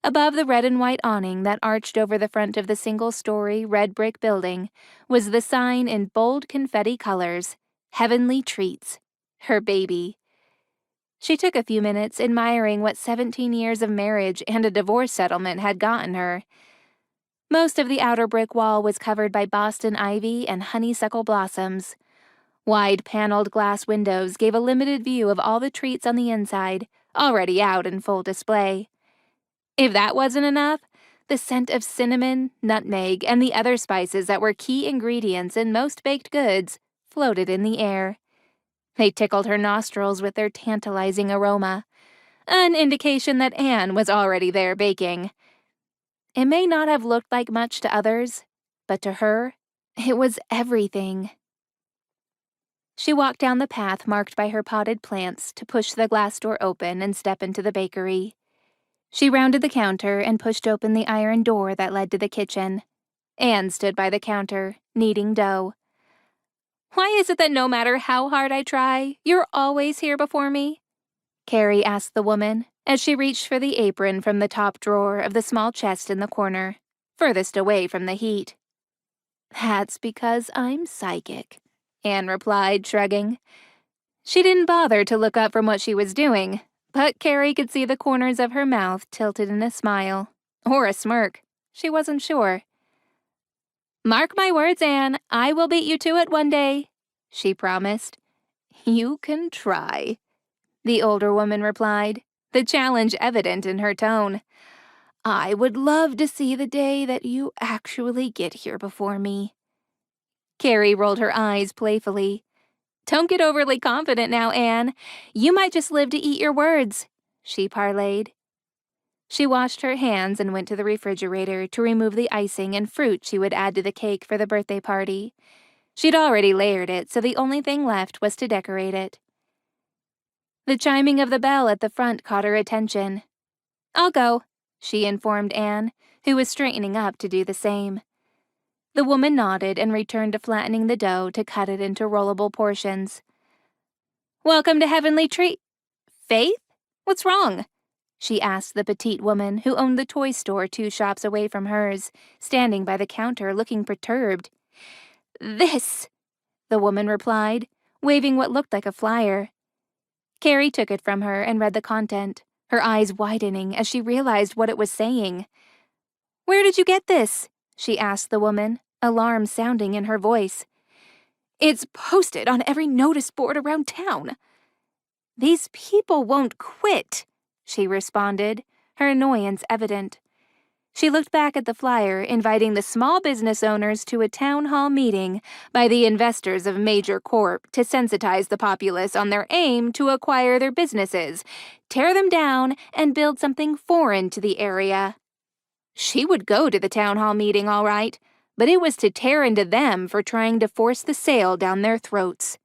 Above the red and white awning that arched over the front of the single-story red brick building was the sign in bold confetti colors, Heavenly Treats, her baby. She took a few minutes admiring what 17 years of marriage and a divorce settlement had gotten her. Most of the outer brick wall was covered by Boston ivy and honeysuckle blossoms. Wide paneled glass windows gave a limited view of all the treats on the inside, already out in full display. If that wasn't enough, the scent of cinnamon, nutmeg, and the other spices that were key ingredients in most baked goods floated in the air. They tickled her nostrils with their tantalizing aroma, an indication that Anne was already there baking. It may not have looked like much to others, but to her, it was everything. She walked down the path marked by her potted plants to push the glass door open and step into the bakery. She rounded the counter and pushed open the iron door that led to the kitchen. Anne stood by the counter, kneading dough. "Why is it that no matter how hard I try, you're always here before me?" Kerry asked the woman as she reached for the apron from the top drawer of the small chest in the corner, furthest away from the heat. "That's because I'm psychic," Anne replied, shrugging. She didn't bother to look up from what she was doing, but Kerry could see the corners of her mouth tilted in a smile, or a smirk. She wasn't sure. "Mark my words, Anne, I will beat you to it one day," she promised. "You can try," the older woman replied, the challenge evident in her tone. "I would love to see the day that you actually get here before me." Kerry rolled her eyes playfully. "Don't get overly confident now, Anne. You might just live to eat your words," she parlayed. She washed her hands and went to the refrigerator to remove the icing and fruit she would add to the cake for the birthday party. She'd already layered it, so the only thing left was to decorate it. The chiming of the bell at the front caught her attention. "I'll go," she informed Anne, who was straightening up to do the same. The woman nodded and returned to flattening the dough to cut it into rollable portions. "Welcome to Heavenly Faith? What's wrong?" she asked the petite woman who owned the toy store 2 shops away from hers, standing by the counter looking perturbed. "This," the woman replied, waving what looked like a flyer. Kerry took it from her and read the content, her eyes widening as she realized what it was saying. "Where did you get this?" she asked the woman, alarm sounding in her voice. "It's posted on every notice board around town." "These people won't quit," she responded, her annoyance evident. She looked back at the flyer inviting the small business owners to a town hall meeting by the investors of Major Corp to sensitize the populace on their aim to acquire their businesses, tear them down, and build something foreign to the area. She would go to the town hall meeting, all right, but it was to tear into them for trying to force the sale down their throats.